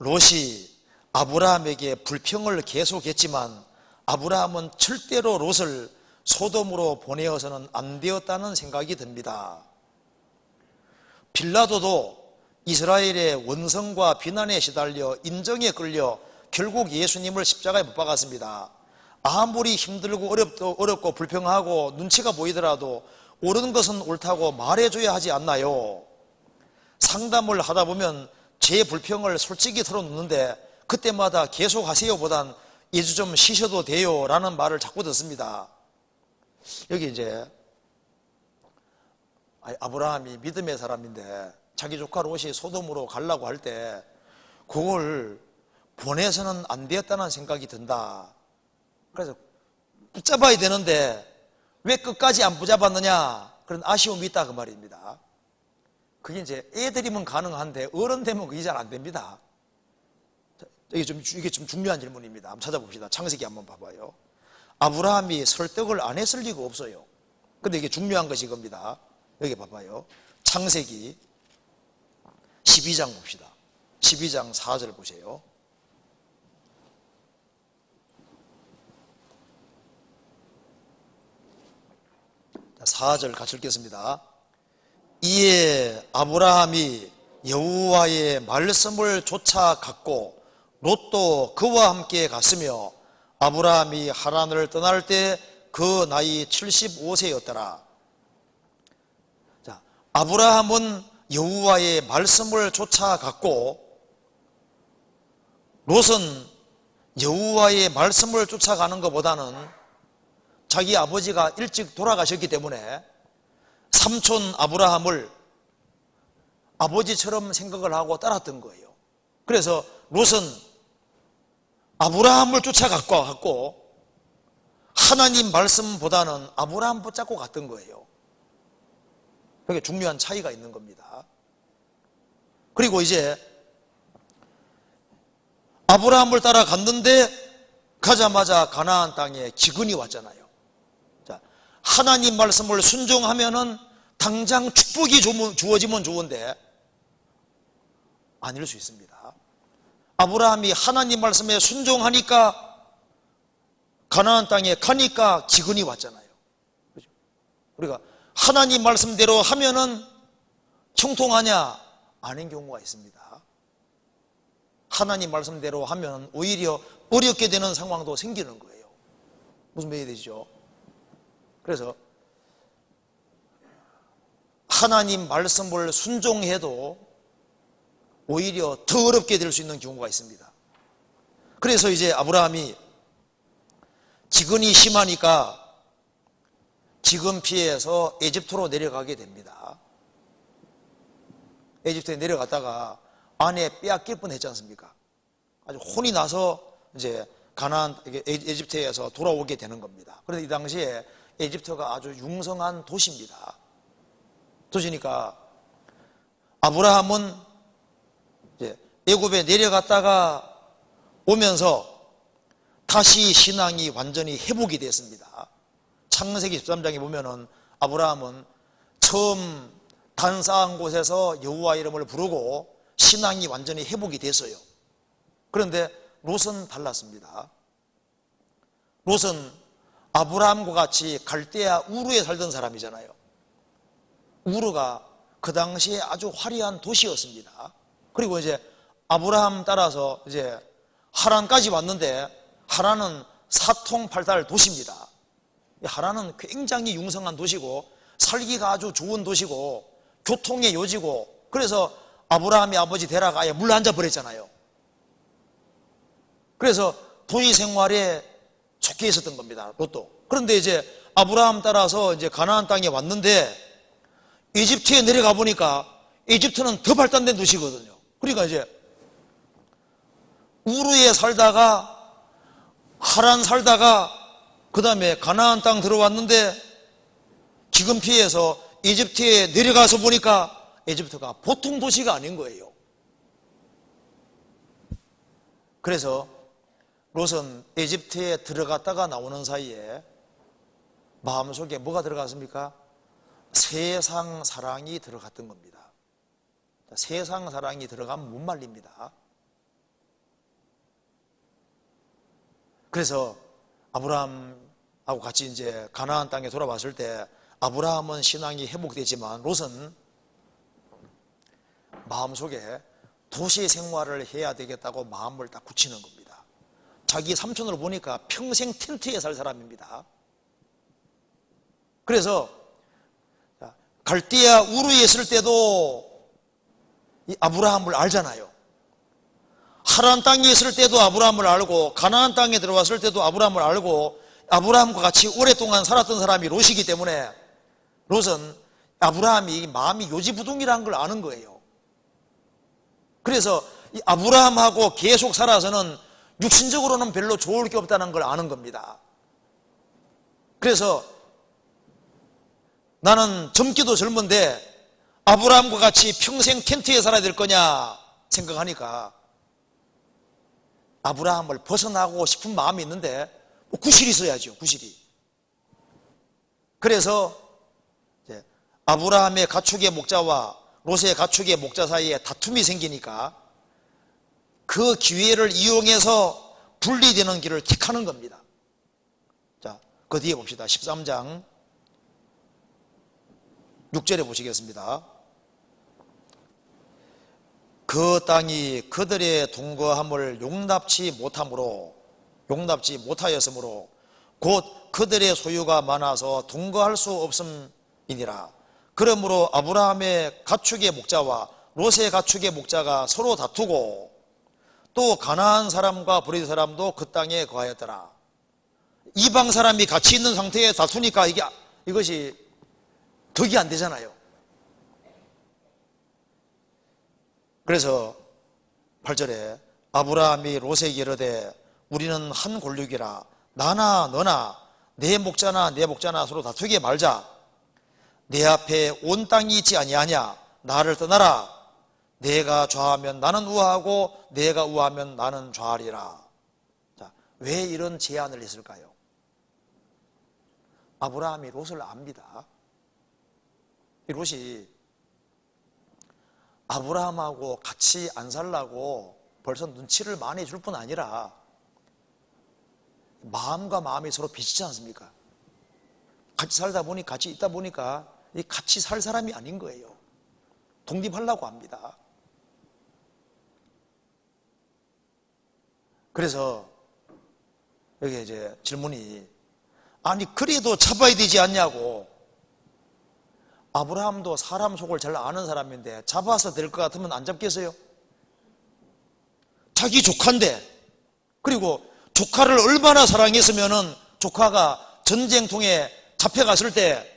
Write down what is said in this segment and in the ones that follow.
롯이 아브라함에게 불평을 계속했지만 아브라함은 절대로 롯을 소돔으로 보내어서는 안 되었다는 생각이 듭니다. 빌라도도 이스라엘의 원성과 비난에 시달려 인정에 끌려 결국 예수님을 십자가에 못 박았습니다. 아무리 힘들고 어렵고 불평하고 눈치가 보이더라도 옳은 것은 옳다고 말해줘야 하지 않나요? 상담을 하다 보면 제 불평을 솔직히 털어놓는데 그때마다 계속 하세요 보단 이제 좀 쉬셔도 돼요 라는 말을 자꾸 듣습니다. 여기 이제 아브라함이 믿음의 사람인데 자기 조카 롯이 소돔으로 가려고 할 때 그걸 보내서는 안 되었다는 생각이 든다. 그래서 붙잡아야 되는데 왜 끝까지 안 붙잡았느냐 그런 아쉬움이 있다 그 말입니다. 그게 이제 애들이면 가능한데 어른 되면 그게 잘 안 됩니다. 이게 좀 중요한 질문입니다. 한번 찾아봅시다. 창세기 한번 봐봐요. 아브라함이 설득을 안 했을 리가 없어요. 근데 이게 중요한 것이 이겁니다. 여기 봐봐요. 창세기 12장 봅시다. 12장 4절 보세요. 자, 4절 같이 읽겠습니다. 이에 아브라함이 여호와의 말씀을 쫓아갔고 롯도 그와 함께 갔으며 아브라함이 하란을 떠날 때 그 나이 75세였더라. 자, 아브라함은 여호와의 말씀을 쫓아갔고 롯은 여호와의 말씀을 쫓아가는 것보다는 자기 아버지가 일찍 돌아가셨기 때문에 삼촌 아브라함을 아버지처럼 생각을 하고 따랐던 거예요. 그래서 롯은 아브라함을 쫓아갔고 하나님 말씀보다는 아브라함 붙잡고 갔던 거예요. 그게 중요한 차이가 있는 겁니다. 그리고 이제 아브라함을 따라갔는데 가자마자 가나안 땅에 기근이 왔잖아요. 자, 하나님 말씀을 순종하면은 당장 축복이 주어지면 좋은데 아닐 수 있습니다. 아브라함이 하나님 말씀에 순종하니까 가나안 땅에 가니까 기근이 왔잖아요. 그렇죠? 우리가 하나님 말씀대로 하면은 형통하냐? 아닌 경우가 있습니다. 하나님 말씀대로 하면 오히려 어렵게 되는 상황도 생기는 거예요. 무슨 말이 되죠? 그래서 하나님 말씀을 순종해도 오히려 더 어렵게 될 수 있는 경우가 있습니다. 그래서 이제 아브라함이 기근이 심하니까 기근 피해서 에집트로 내려가게 됩니다. 에집트에 내려갔다가 아내 빼앗길 뻔했지 않습니까? 아주 혼이 나서 이제 가나안 에집트에서 돌아오게 되는 겁니다. 그런데 이 당시에 에집트가 아주 융성한 도시입니다. 도시니까 아브라함은 이제 애굽에 내려갔다가 오면서 다시 신앙이 완전히 회복이 됐습니다. 창세기 13장에 보면은 아브라함은 처음 단 쌓은 곳에서 여호와 이름을 부르고 신앙이 완전히 회복이 됐어요. 그런데 롯은 달랐습니다. 롯은 아브라함과 같이 갈대아 우르에 살던 사람이잖아요. 우르가 그 당시에 아주 화려한 도시였습니다. 그리고 이제 아브라함 따라서 이제 하란까지 왔는데 하란은 사통팔달 도시입니다. 하란은 굉장히 융성한 도시고 살기가 아주 좋은 도시고 교통의 요지고 그래서 아브라함의 아버지 데라가 아예 물러앉아 버렸잖아요. 그래서 도시 생활에 좋게 있었던 겁니다. 롯도. 그런데 이제 아브라함 따라서 이제 가나안 땅에 왔는데 이집트에 내려가 보니까 이집트는 더 발달된 도시거든요. 그러니까 이제 우르에 살다가 하란 살다가 그 다음에 가나안 땅 들어왔는데 기근 피해서 이집트에 내려가서 보니까 이집트가 보통 도시가 아닌 거예요. 그래서 롯은 이집트에 들어갔다가 나오는 사이에 마음속에 뭐가 들어갔습니까? 세상 사랑이 들어갔던 겁니다. 세상 사랑이 들어가면 못 말립니다. 그래서 아브라함하고 같이 이제 가나안 땅에 돌아왔을 때 아브라함은 신앙이 회복되지만 롯은 마음속에 도시 생활을 해야 되겠다고 마음을 딱 굳히는 겁니다. 자기 삼촌을 보니까 평생 텐트에 살 사람입니다. 그래서 갈대아 우르에 있을 때도 이 아브라함을 알잖아요. 하란 땅에 있을 때도 아브라함을 알고 가나안 땅에 들어왔을 때도 아브라함을 알고 아브라함과 같이 오랫동안 살았던 사람이 롯이기 때문에 롯은 아브라함이 마음이 요지부동이라는 걸 아는 거예요. 그래서 이 아브라함하고 계속 살아서는 육신적으로는 별로 좋을 게 없다는 걸 아는 겁니다. 그래서 나는 젊기도 젊은데 아브라함과 같이 평생 텐트에 살아야 될 거냐 생각하니까 아브라함을 벗어나고 싶은 마음이 있는데 구실이 있어야죠. 구실이. 그래서 이제 아브라함의 가축의 목자와 롯의 가축의 목자 사이에 다툼이 생기니까 그 기회를 이용해서 분리되는 길을 택하는 겁니다. 자, 그 뒤에 봅시다. 13장 6절에 보시겠습니다. 그 땅이 그들의 동거함을 용납치 못하였으므로 곧 그들의 소유가 많아서 동거할 수 없음이니라. 그러므로 아브라함의 가축의 목자와 롯의 가축의 목자가 서로 다투고 또 가나안 사람과 브리스 사람도 그 땅에 거하였더라. 이방 사람이 같이 있는 상태에 다투니까 이것이 덕이 안 되잖아요. 그래서 8절에 아브라함이 롯에게 이르되 우리는 한 골육이라 나나 너나 내 목자나 서로 다투게 말자. 내 앞에 온 땅이 있지 아니하냐. 나를 떠나라. 내가 좌하면 나는 우하고 내가 우하면 나는 좌하리라. 자, 왜 이런 제안을 했을까요? 아브라함이 롯을 압니다. 이 롯이 아브라함하고 같이 안 살라고 벌써 눈치를 많이 줄 뿐 아니라 마음과 마음이 서로 비치지 않습니까? 같이 살다 보니 같이 있다 보니까 같이 살 사람이 아닌 거예요. 독립하려고 합니다. 그래서 여기 이제 질문이 아니 그래도 잡아야 되지 않냐고. 아브라함도 사람 속을 잘 아는 사람인데 잡아서 될 것 같으면 안 잡겠어요? 자기 조카인데, 그리고 조카를 얼마나 사랑했으면은 조카가 전쟁통에 잡혀갔을 때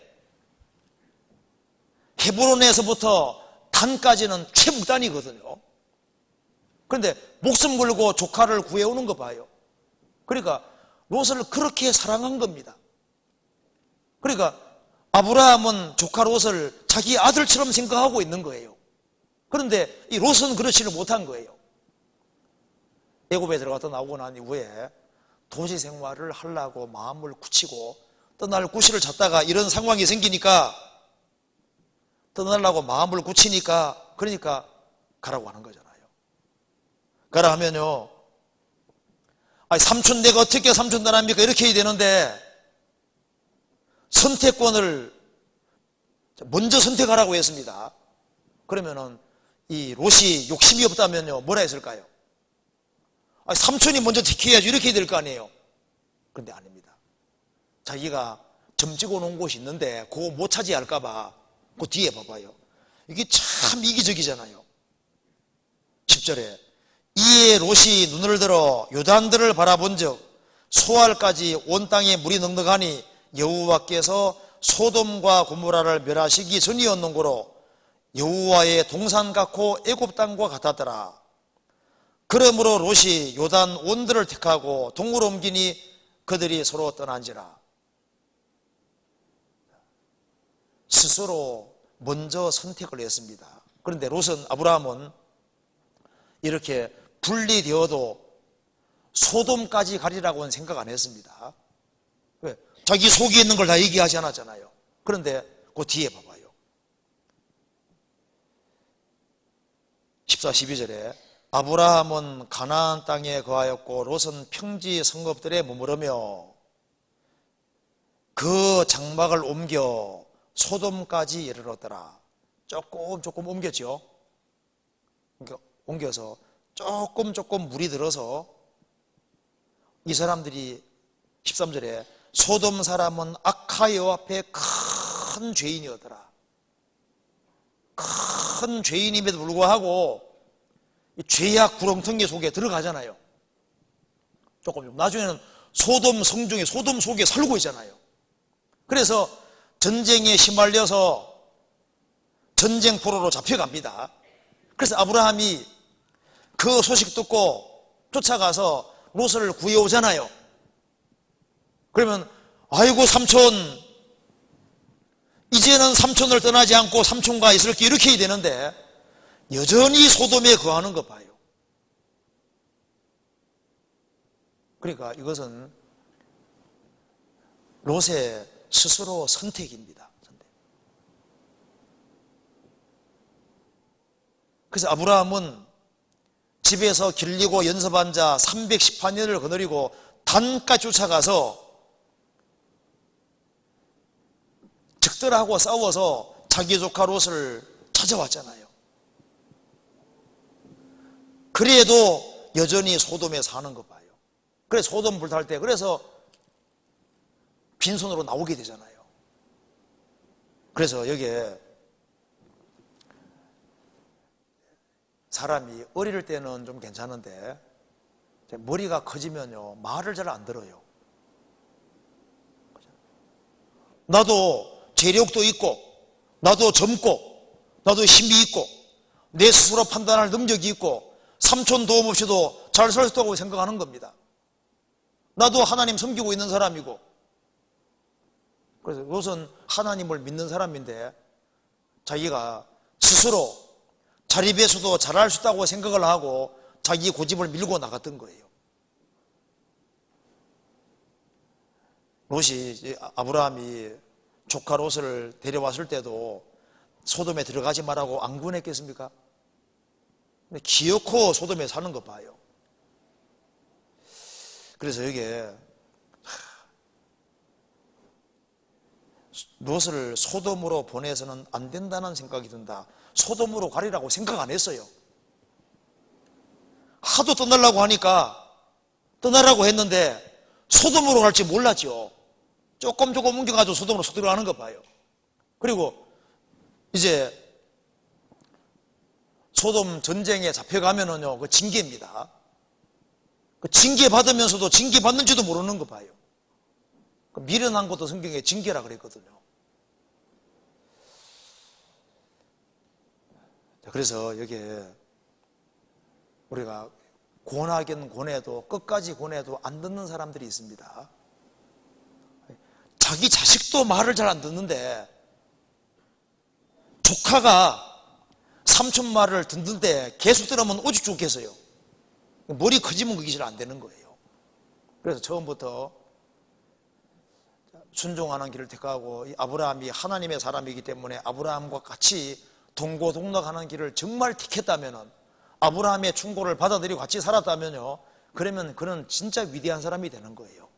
헤브론에서부터 단까지는 최북단이거든요. 그런데 목숨 걸고 조카를 구해오는 거 봐요. 그러니까 롯을 그렇게 사랑한 겁니다. 그러니까 아브라함은 조카 롯을 자기 아들처럼 생각하고 있는 거예요. 그런데 이 롯은 그렇지를 못한 거예요. 애굽에 들어갔다 나오고 난 이후에 도시 생활을 하려고 마음을 굳히고 떠날 구실을 찾다가 이런 상황이 생기니까 떠나려고 마음을 굳히니까 그러니까 가라고 하는 거잖아요. 가라 하면요, 아니 삼촌 내가 어떻게 삼촌 나랍니까? 이렇게 해야 되는데 선택권을 먼저 선택하라고 했습니다. 그러면은 이 롯이 욕심이 없다면요 뭐라 했을까요? 아니 삼촌이 먼저 택해야지 이렇게 해야 될 거 아니에요. 그런데 아닙니다. 자기가 점찍어 놓은 곳이 있는데 그거 못 차지할까 봐 그 뒤에 봐봐요. 이게 참 이기적이잖아요. 10절에 이에 롯이 눈을 들어 요단들을 바라본즉 소알까지 온 땅에 물이 넉넉하니 여호와께서 소돔과 고모라를 멸하시기 전이었는고로 여호와의 동산 같고 애굽 땅과 같았더라. 그러므로 롯이 요단 온들을 택하고 동으로 옮기니 그들이 서로 떠난지라. 스스로 먼저 선택을 했습니다. 그런데 롯은 아브라함은 이렇게 분리되어도 소돔까지 가리라고는 생각 안 했습니다. 왜? 자기 속에 있는 걸 다 얘기하지 않았잖아요. 그런데 그 뒤에 봐봐요. 14, 12절에 아브라함은 가나안 땅에 거하였고 롯은 평지 성읍들에 머무르며 그 장막을 옮겨 소돔까지 이르렀더라. 조금 옮겼죠. 그러니까 옮겨서 조금 물이 들어서 이 사람들이 13절에 소돔 사람은 악하 여호와 앞에 큰 죄인이었더라. 큰 죄인임에도 불구하고 이 죄악 구렁텅이 속에 들어가잖아요. 조금 나중에는 소돔 성중에 소돔 속에 살고 있잖아요. 그래서 전쟁에 휘말려서 전쟁 포로로 잡혀갑니다. 그래서 아브라함이 그 소식 듣고 쫓아가서 롯을 구해오잖아요. 그러면 아이고 삼촌, 이제는 삼촌을 떠나지 않고 삼촌과 있을게 이렇게 해야 되는데 여전히 소돔에 거하는 것 봐요. 그러니까 이것은 롯의 스스로 선택입니다. 그래서 아브라함은 집에서 길리고 연습한 자 318년을 거느리고 단까지 쫓아가서 적들하고 싸워서 자기 조카 롯을 찾아왔잖아요. 그래도 여전히 소돔에 사는 것 봐요. 그래서 소돔 불탈 때 그래서 빈손으로 나오게 되잖아요. 그래서 여기에 사람이 어릴 때는 좀 괜찮은데 머리가 커지면요 말을 잘 안 들어요. 나도 재력도 있고 나도 젊고 나도 힘이 있고 내 스스로 판단할 능력이 있고 삼촌 도움 없이도 잘 살 수 있다고 생각하는 겁니다. 나도 하나님 섬기고 있는 사람이고. 그래서 롯은 하나님을 믿는 사람인데 자기가 스스로 자립에서도 잘할 수 있다고 생각을 하고 자기 고집을 밀고 나갔던 거예요. 롯이 아브라함이 조카 롯을 데려왔을 때도 소돔에 들어가지 말라고 안 권했겠습니까? 근데 기어코 소돔에 사는 거 봐요. 그래서 여기에 롯을 소돔으로 보내서는 안 된다는 생각이 든다. 소돔으로 가리라고 생각 안 했어요. 하도 떠나려고 하니까 떠나라고 했는데 소돔으로 갈지 몰랐죠. 조금 옮겨가지고 소돔으로 들어가는 거 봐요. 그리고 이제 소돔 전쟁에 잡혀가면은요, 그 징계입니다. 그 징계 받으면서도 징계 받는지도 모르는 거 봐요. 그 미련한 것도 성경에 징계라 그랬거든요. 그래서 여기에 우리가 권하긴 권해도 끝까지 권해도 안 듣는 사람들이 있습니다. 자기 자식도 말을 잘 안 듣는데 조카가 삼촌 말을 듣는데 계속 들으면 오직 좋겠어요. 머리 커지면 그게 잘 안 되는 거예요. 그래서 처음부터 순종하는 길을 택하고 아브라함이 하나님의 사람이기 때문에 아브라함과 같이 동고동락하는 길을 정말 택했다면 아브라함의 충고를 받아들이고 같이 살았다면요, 그러면 그는 진짜 위대한 사람이 되는 거예요.